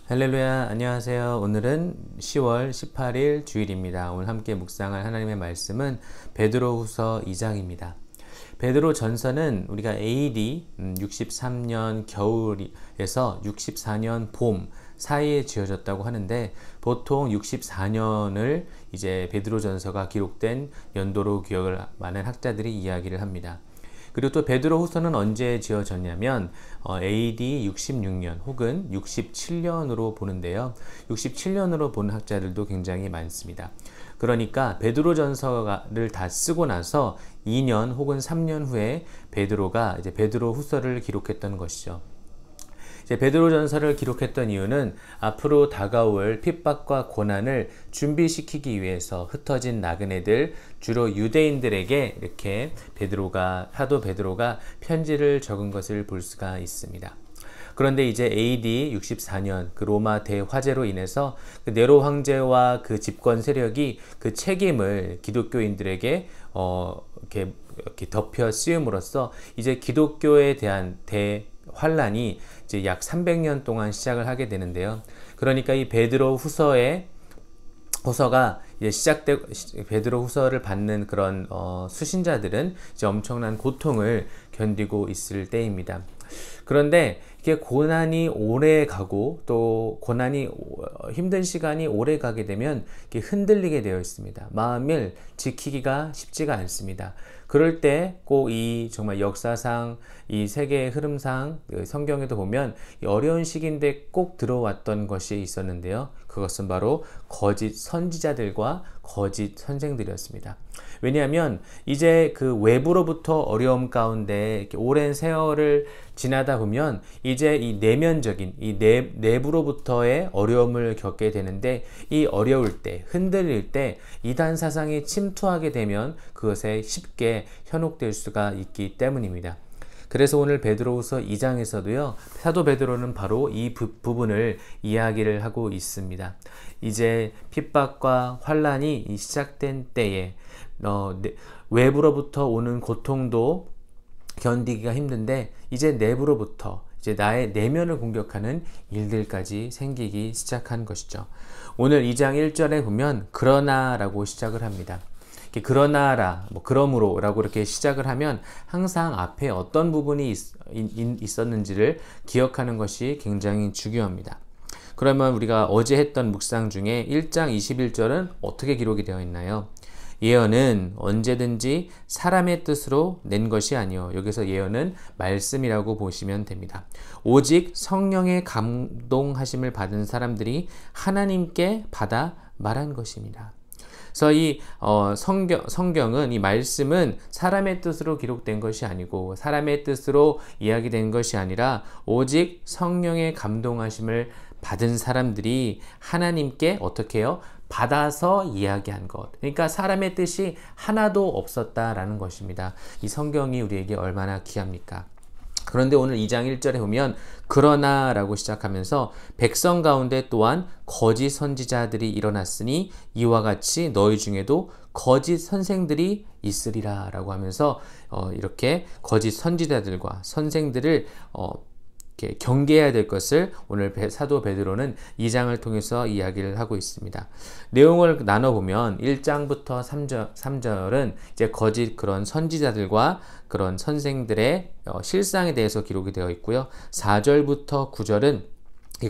할렐루야, 안녕하세요. 오늘은 10월 18일 주일입니다. 오늘 함께 묵상할 하나님의 말씀은 베드로후서 2장입니다. 베드로 전서는 우리가 AD 63년 겨울에서 64년 봄 사이에 지어졌다고 하는데, 보통 64년을 이제 베드로 전서가 기록된 연도로 기억을 많은 학자들이 이야기를 합니다. 그리고 또 베드로 후서는 언제 지어졌냐면 AD 66년 혹은 67년으로 보는데요. 67년으로 보는 학자들도 굉장히 많습니다. 그러니까 베드로 전서를 다 쓰고 나서 2년 혹은 3년 후에 베드로가 이제 베드로 후서를 기록했던 것이죠. 이제 베드로 전서를 기록했던 이유는 앞으로 다가올 핍박과 고난을 준비시키기 위해서 흩어진 나그네들, 주로 유대인들에게 이렇게 사도 베드로가 편지를 적은 것을 볼 수가 있습니다. 그런데 이제 AD 64년 그 로마 대화재로 인해서 그 네로 황제와 그 집권 세력이 그 책임을 기독교인들에게 이렇게 덮여 씌움으로써 이제 기독교에 대한 환란이 이제 약 300년 동안 시작을 하게 되는데요. 그러니까 이 베드로 후서가 이제 베드로 후서를 받는 그런 수신자들은 이제 엄청난 고통을 견디고 있을 때입니다. 그런데 이게 고난이 오래 가고 또 고난이 힘든 시간이 오래 가게 되면 이게 흔들리게 되어 있습니다. 마음을 지키기가 쉽지가 않습니다. 그럴 때 꼭 이 정말 역사상 이 세계의 흐름상 성경에도 보면 이 어려운 시기인데 꼭 들어왔던 것이 있었는데요. 그것은 바로 거짓 선지자들과 거짓 선생들이었습니다. 왜냐하면 이제 그 외부로부터 어려움 가운데 이렇게 오랜 세월을 지나다 보면 이제 이 내면적인 이 내부로부터의 어려움을 겪게 되는데, 이 어려울 때, 흔들릴 때 이단 사상이 침투하게 되면 그것에 쉽게 현혹될 수가 있기 때문입니다. 그래서 오늘 베드로후서 2장에서도요, 사도 베드로는 바로 이 부분을 이야기를 하고 있습니다. 이제 핍박과 환란이 시작된 때에 외부로부터 오는 고통도 견디기가 힘든데, 이제 내부로부터 이제 나의 내면을 공격하는 일들까지 생기기 시작한 것이죠. 오늘 2장 1절에 보면 그러나라고 시작을 합니다. 그러나라, 그러므로 라고 이렇게 시작을 하면 항상 앞에 어떤 부분이 있었는지를 기억하는 것이 굉장히 중요합니다. 그러면 우리가 어제 했던 묵상 중에 1장 21절은 어떻게 기록이 되어 있나요? 예언은 언제든지 사람의 뜻으로 낸 것이 아니요. 여기서 예언은 말씀이라고 보시면 됩니다. 오직 성령의 감동하심을 받은 사람들이 하나님께 받아 말한 것입니다. 그래서 이 성경은, 이 말씀은 사람의 뜻으로 기록된 것이 아니고 사람의 뜻으로 이야기된 것이 아니라 오직 성령의 감동하심을 받은 사람들이 하나님께 어떻게 해요? 받아서 이야기한 것. 그러니까 사람의 뜻이 하나도 없었다라는 것입니다. 이 성경이 우리에게 얼마나 귀합니까? 그런데 오늘 2장 1절에 보면 그러나 라고 시작하면서 백성 가운데 또한 거짓 선지자들이 일어났으니 이와 같이 너희 중에도 거짓 선생들이 있으리라 라고 하면서 이렇게 거짓 선지자들과 선생들을 이렇게 경계해야 될 것을 오늘 사도 베드로는 2장을 통해서 이야기를 하고 있습니다. 내용을 나눠보면 1장부터 3절은 이제 거짓 그런 선지자들과 그런 선생들의 실상에 대해서 기록이 되어 있고요. 4절부터 9절은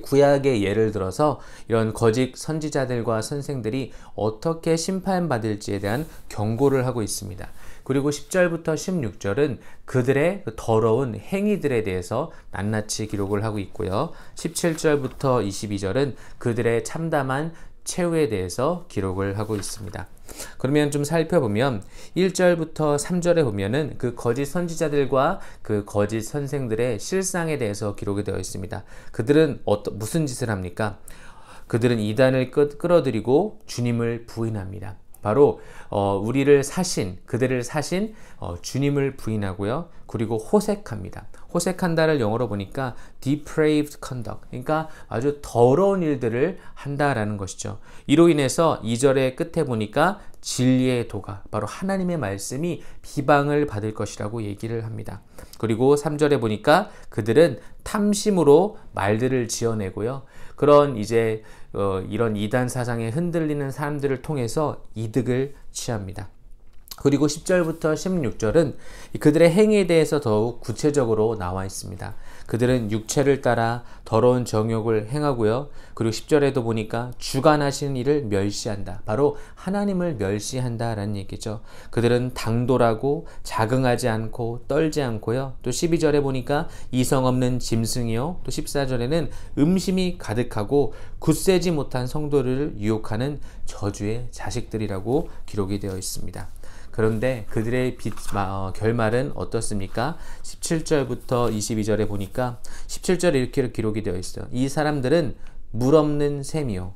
구약의 예를 들어서 이런 거짓 선지자들과 선생들이 어떻게 심판받을지에 대한 경고를 하고 있습니다. 그리고 10절부터 16절은 그들의 더러운 행위들에 대해서 낱낱이 기록을 하고 있고요. 17절부터 22절은 그들의 참담한 최후에 대해서 기록을 하고 있습니다. 그러면 좀 살펴보면 1절부터 3절에 보면은 그 거짓 선지자들과 그 거짓 선생들의 실상에 대해서 기록이 되어 있습니다. 그들은 무슨 짓을 합니까? 그들은 이단을 끌어들이고 주님을 부인합니다. 바로 우리를 사신, 그들을 사신 주님을 부인하고요. 그리고 호색합니다. 호색한다를 영어로 보니까 depraved conduct, 그러니까 아주 더러운 일들을 한다라는 것이죠. 이로 인해서 2절의 끝에 보니까 진리의 도가, 바로 하나님의 말씀이 비방을 받을 것이라고 얘기를 합니다. 그리고 3절에 보니까 그들은 탐심으로 말들을 지어내고요. 그런 이제 이런 이단 사상에 흔들리는 사람들을 통해서 이득을 취합니다. 그리고 10절부터 16절은 그들의 행위에 대해서 더욱 구체적으로 나와 있습니다. 그들은 육체를 따라 더러운 정욕을 행하고요. 그리고 10절에도 보니까 주관하시는 이를 멸시한다. 바로 하나님을 멸시한다라는 얘기죠. 그들은 당돌하고 자긍하지 않고 떨지 않고요. 또 12절에 보니까 이성 없는 짐승이요. 또 14절에는 음심이 가득하고 굳세지 못한 성도를 유혹하는 저주의 자식들이라고 기록이 되어 있습니다. 그런데 그들의 결말은 어떻습니까? 17절부터 22절에 보니까 17절에 이렇게 기록이 되어 있어요. 이 사람들은 물 없는 샘이요.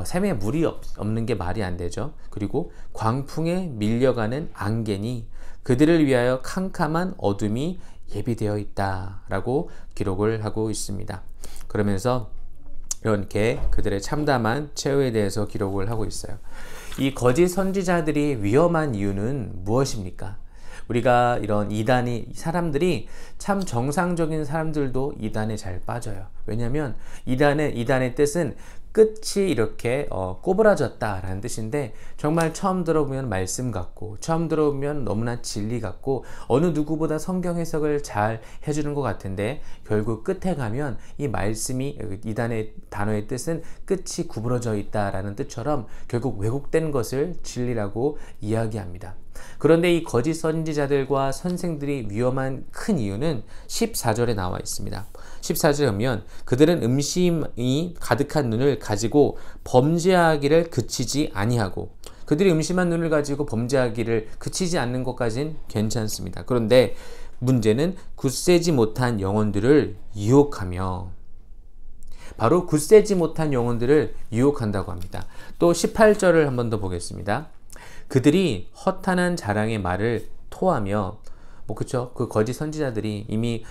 샘에 물이 없는 게 말이 안 되죠. 그리고 광풍에 밀려가는 안개니 그들을 위하여 캄캄한 어둠이 예비되어 있다라고 기록을 하고 있습니다. 그러면서 이렇게 그들의 참담한 최후에 대해서 기록을 하고 있어요. 이 거짓 선지자들이 위험한 이유는 무엇입니까? 우리가 이런 사람들이 참 정상적인 사람들도 이단에 잘 빠져요. 왜냐하면 이단의 뜻은 끝이 이렇게 꼬부라졌다라는 뜻인데 정말 처음 들어보면 말씀 같고 처음 들어보면 너무나 진리 같고 어느 누구보다 성경 해석을 잘 해주는 것 같은데 결국 끝에 가면 이 말씀이 이단의 단어의 뜻은 끝이 구부러져 있다라는 뜻처럼 결국 왜곡된 것을 진리라고 이야기합니다. 그런데 이 거짓 선지자들과 선생들이 위험한 큰 이유는 14절에 나와 있습니다. 14절에 보면 그들은 음심이 가득한 눈을 가지고 범죄하기를 그치지 아니하고, 그들이 음심한 눈을 가지고 범죄하기를 그치지 않는 것까지는 괜찮습니다. 그런데 문제는 굳세지 못한 영혼들을 유혹하며, 바로 굳세지 못한 영혼들을 유혹한다고 합니다. 또 18절을 한 번 더 보겠습니다. 그들이 허탄한 자랑의 말을 토하며, 그쵸? 그 거짓 선지자들이 이미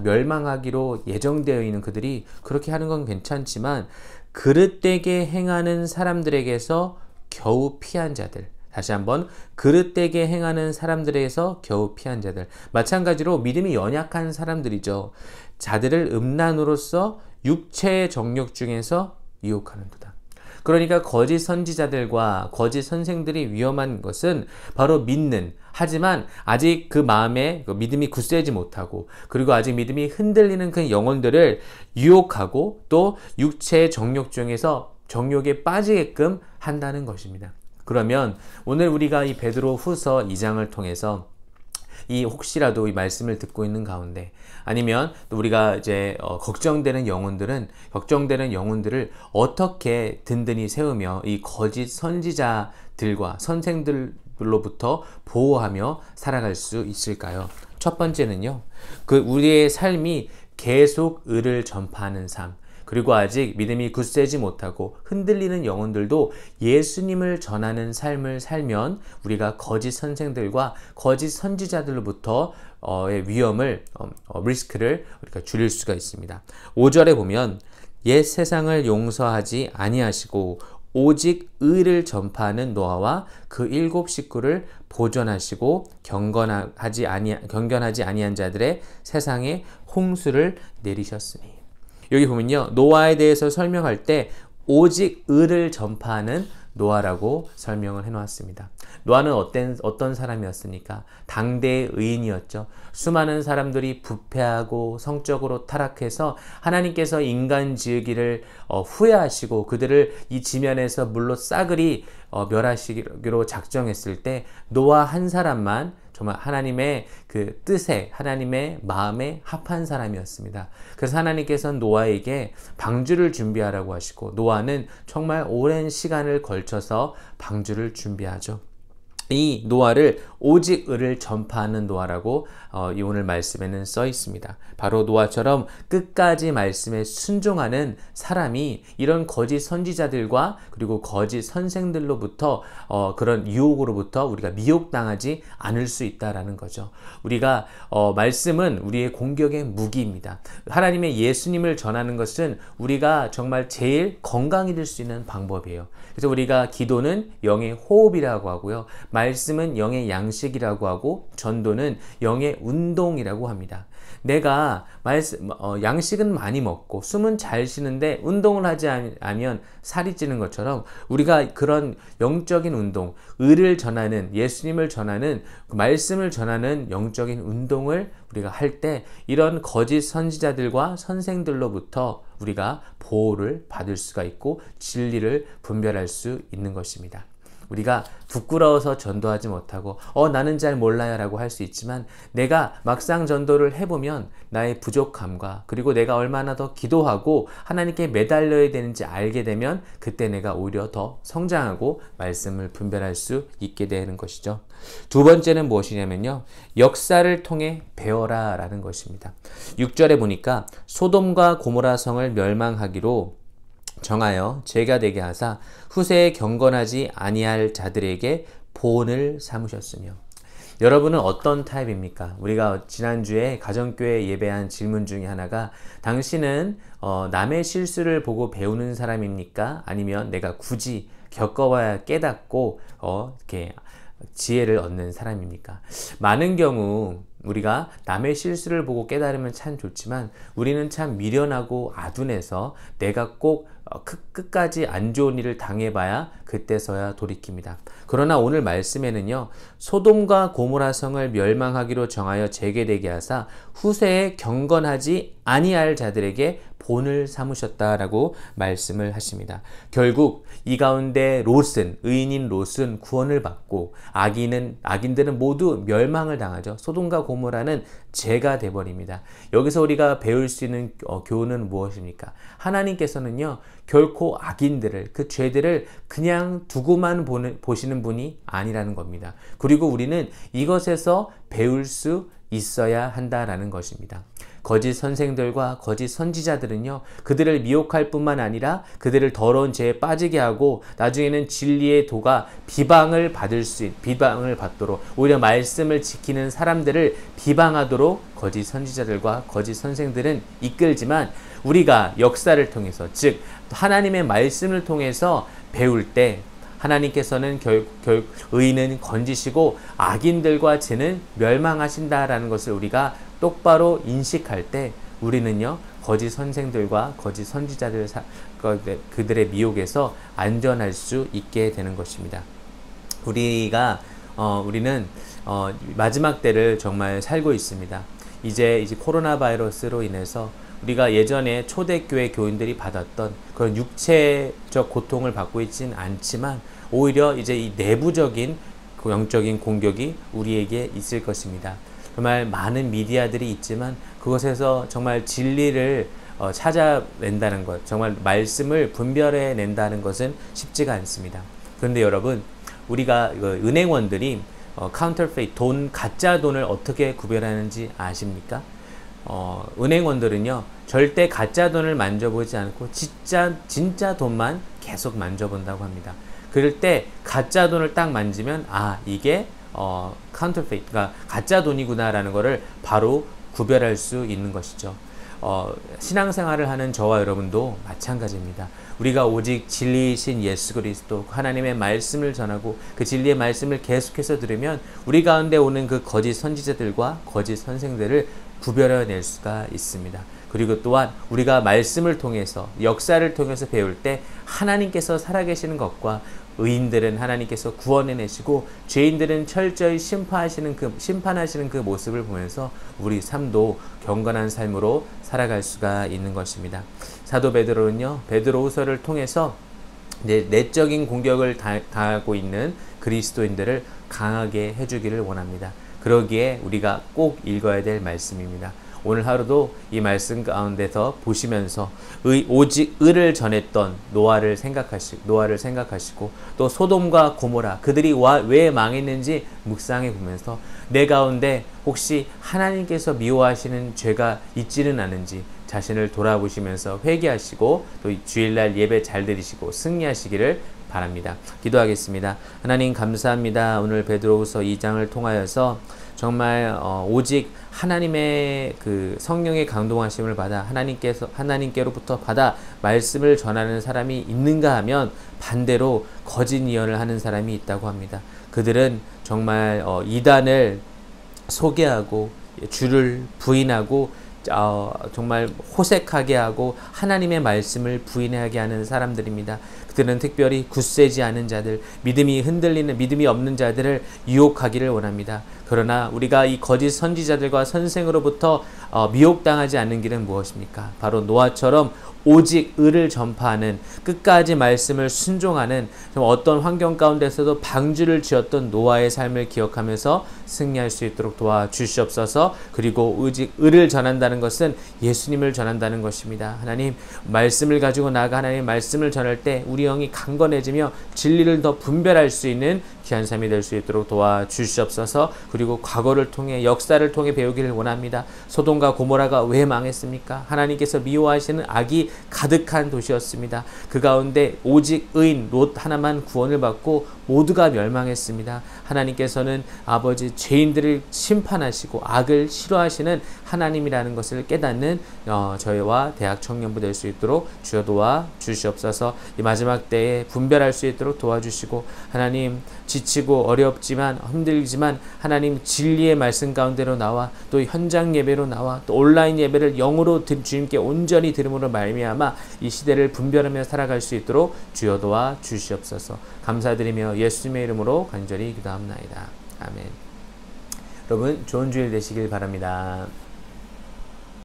멸망하기로 예정되어 있는 그들이 그렇게 하는 건 괜찮지만, 그릇되게 행하는 사람들에게서 겨우 피한 자들, 다시 한번 그릇되게 행하는 사람들에게서 겨우 피한 자들, 마찬가지로 믿음이 연약한 사람들이죠. 자들을 음란으로서 육체의 정욕 중에서 유혹하는도다. 그러니까 거짓 선지자들과 거짓 선생들이 위험한 것은 바로 믿는, 하지만 아직 그 마음에 믿음이 굳세지 못하고, 그리고 아직 믿음이 흔들리는 그 영혼들을 유혹하고 또 육체의 정욕 중에서 정욕에 빠지게끔 한다는 것입니다. 그러면 오늘 우리가 이 베드로 후서 2장을 통해서 혹시라도 이 말씀을 듣고 있는 가운데, 아니면 또 우리가 이제 걱정되는 영혼들을 어떻게 든든히 세우며 이 거짓 선지자들과 선생들로부터 보호하며 살아갈 수 있을까요? 첫 번째는요, 우리의 삶이 계속 의를 전파하는 삶, 그리고 아직 믿음이 굳세지 못하고 흔들리는 영혼들도 예수님을 전하는 삶을 살면 우리가 거짓 선생들과 거짓 선지자들로부터 의 위험을, 리스크를 우리가 줄일 수가 있습니다. 5절에 보면 옛 세상을 용서하지 아니하시고 오직 의를 전파하는 노아와 그 7 식구를 보존하시고 경건하지 아니한 자들의 세상에 홍수를 내리셨으니. 여기 보면요, 노아에 대해서 설명할 때 오직 의를 전파하는 노아라고 설명을 해놓았습니다. 노아는 어떤 사람이었습니까? 당대의 의인이었죠. 수많은 사람들이 부패하고 성적으로 타락해서 하나님께서 인간 지으기를 후회하시고 그들을 이 지면에서 물로 싸그리 멸하시기로 작정했을 때 노아 한 사람만 정말 하나님의 그 뜻에, 하나님의 마음에 합한 사람이었습니다. 그래서 하나님께서는 노아에게 방주를 준비하라고 하시고, 노아는 정말 오랜 시간을 걸쳐서 방주를 준비하죠. 이 노아를 오직 의를 전파하는 노아라고 이 오늘 말씀에는 써 있습니다. 바로 노아처럼 끝까지 말씀에 순종하는 사람이 이런 거짓 선지자들과 그리고 거짓 선생들로부터 그런 유혹으로부터 우리가 미혹당하지 않을 수 있다라는 거죠. 우리가 말씀은 우리의 공격의 무기입니다. 하나님의 예수님을 전하는 것은 우리가 정말 제일 건강이 될 수 있는 방법이에요. 그래서 우리가 기도는 영의 호흡이라고 하고요. 말씀은 영의 양식이라고 하고 전도는 영의 운동이라고 합니다. 내가 양식은 많이 먹고 숨은 잘 쉬는데 운동을 하지 않으면 살이 찌는 것처럼 우리가 그런 영적인 운동, 의를 전하는 예수님을 전하는 말씀을 전하는 영적인 운동을 우리가 할 때 이런 거짓 선지자들과 선생들로부터 우리가 보호를 받을 수가 있고 진리를 분별할 수 있는 것입니다. 우리가 부끄러워서 전도하지 못하고 나는 잘 몰라요 라고 할 수 있지만 내가 막상 전도를 해보면 나의 부족함과 그리고 내가 얼마나 더 기도하고 하나님께 매달려야 되는지 알게 되면 그때 내가 오히려 더 성장하고 말씀을 분별할 수 있게 되는 것이죠. 두 번째는 무엇이냐면요. 역사를 통해 배워라 라는 것입니다. 6절에 보니까 소돔과 고모라 성을 멸망하기로 정하여 죄가 되게 하사 후세에 경건하지 아니할 자들에게 본을 삼으셨으며. 여러분은 어떤 타입입니까? 우리가 지난주에 가정교회 예배한 질문 중에 하나가 당신은 남의 실수를 보고 배우는 사람입니까? 아니면 내가 굳이 겪어봐야 깨닫고 이렇게 지혜를 얻는 사람입니까? 많은 경우 우리가 남의 실수를 보고 깨달으면 참 좋지만 우리는 참 미련하고 아둔해서 내가 꼭 끝까지 안 좋은 일을 당해봐야 그때서야 돌이킵니다. 그러나 오늘 말씀에는요. 소돔과 고모라 성을 멸망하기로 정하여 재개되게 하사 후세에 경건하지 아니할 자들에게 본을 삼으셨다라고 말씀을 하십니다. 결국 이 가운데 롯은 의인인 롯은 구원을 받고 악인들은 모두 멸망을 당하죠. 소돔과 고모라는 죄가 돼버립니다. 여기서 우리가 배울 수 있는 교훈은 무엇입니까? 하나님께서는요 결코 악인들을 그 죄들을 그냥 두고만 보시는 분이 아니라는 겁니다. 그리고 우리는 이것에서 배울 수 있어야 한다라는 것입니다. 거짓 선생들과 거짓 선지자들은요 그들을 미혹할 뿐만 아니라 그들을 더러운 죄에 빠지게 하고 나중에는 진리의 도가 비방을 받도록 오히려 말씀을 지키는 사람들을 비방하도록 거짓 선지자들과 거짓 선생들은 이끌지만 우리가 역사를 통해서 즉 하나님의 말씀을 통해서 배울 때 하나님께서는 결국 의인은 건지시고 악인들과 죄는 멸망하신다라는 것을 우리가 똑바로 인식할 때 우리는요 거짓 선생들과 거짓 선지자들 그들의 미혹에서 안전할 수 있게 되는 것입니다. 우리는 마지막 때를 정말 살고 있습니다. 이제 코로나 바이러스로 인해서 우리가 예전에 초대교회 교인들이 받았던 그런 육체적 고통을 받고 있지는 않지만 오히려 이제 이 내부적인 영적인 공격이 우리에게 있을 것입니다. 정말 많은 미디어들이 있지만 그것에서 정말 진리를 찾아낸다는 것, 정말 말씀을 분별해낸다는 것은 쉽지가 않습니다. 그런데 여러분, 우리가 은행원들이 counterfeit, 가짜 돈을 어떻게 구별하는지 아십니까? 은행원들은요 절대 가짜 돈을 만져보지 않고 진짜 돈만 계속 만져본다고 합니다. 그럴 때 가짜 돈을 딱 만지면 이게 counterfeit, 그러니까 가짜 돈이구나 라는 것을 바로 구별할 수 있는 것이죠. 신앙생활을 하는 저와 여러분도 마찬가지입니다. 우리가 오직 진리이신 예수 그리스도 하나님의 말씀을 전하고 그 진리의 말씀을 계속해서 들으면 우리 가운데 오는 그 거짓 선지자들과 거짓 선생들을 구별해낼 수가 있습니다. 그리고 또한 우리가 말씀을 통해서 역사를 통해서 배울 때 하나님께서 살아계시는 것과 의인들은 하나님께서 구원해내시고 죄인들은 철저히 심판하시는 그 모습을 보면서 우리 삶도 경건한 삶으로 살아갈 수가 있는 것입니다. 사도 베드로는요 베드로후서를 통해서 내적인 공격을 당하고 있는 그리스도인들을 강하게 해주기를 원합니다. 그러기에 우리가 꼭 읽어야 될 말씀입니다. 오늘 하루도 이 말씀 가운데서 보시면서 오직 의를 전했던 노아를 생각하시고 또 소돔과 고모라 그들이 왜 망했는지 묵상해 보면서 내 가운데 혹시 하나님께서 미워하시는 죄가 있지는 않은지 자신을 돌아보시면서 회개하시고 또 주일날 예배 잘 드리시고 승리하시기를 바랍니다. 기도하겠습니다. 하나님 감사합니다. 오늘 베드로후서 2장을 통하여서 정말 오직 하나님의 그 성령의 강동하심을 받아 하나님께로부터 받아 말씀을 전하는 사람이 있는가 하면 반대로 거짓 예언을 하는 사람이 있다고 합니다. 그들은 정말 이단을 소개하고 주를 부인하고 정말 호색하게 하고 하나님의 말씀을 부인하게 하는 사람들입니다. 그들은 특별히 굳세지 않은 자들, 믿음이 흔들리는 믿음이 없는 자들을 유혹하기를 원합니다. 그러나 우리가 이 거짓 선지자들과 선생으로부터 미혹당하지 않는 길은 무엇입니까? 바로 노아처럼 오직 의를 전파하는 끝까지 말씀을 순종하는 어떤 환경 가운데서도 방주를 지었던 노아의 삶을 기억하면서 승리할 수 있도록 도와주시옵소서. 그리고 오직 의를 전한다는 것은 예수님을 전한다는 것입니다. 하나님 말씀을 가지고 나아가 하나님 말씀을 전할 때 우리 영이 강건해지며 진리를 더 분별할 수 있는 귀한 삶이 될 수 있도록 도와주시옵소서. 그리고 과거를 통해 역사를 통해 배우기를 원합니다. 소돔과 고모라가 왜 망했습니까? 하나님께서 미워하시는 악이 가득한 도시였습니다. 그 가운데 오직 의인 롯 하나만 구원을 받고 모두가 멸망했습니다. 하나님께서는 아버지 죄인들을 심판하시고 악을 싫어하시는 하나님이라는 것을 깨닫는 저희와 대학 청년부 될 수 있도록 주여 도와주시옵소서. 이 마지막 때에 분별할 수 있도록 도와주시고 하나님 지치고 어렵지만 힘들지만 하나님 진리의 말씀 가운데로 나와 또 현장 예배로 나와 또 온라인 예배를 영으로 주님께 온전히 들음으로 말미암아 이 시대를 분별하며 살아갈 수 있도록 주여 도와주시옵소서. 감사드리며 예수님의 이름으로 간절히 기도합나이다. 아멘. 여러분 좋은 주일 되시길 바랍니다.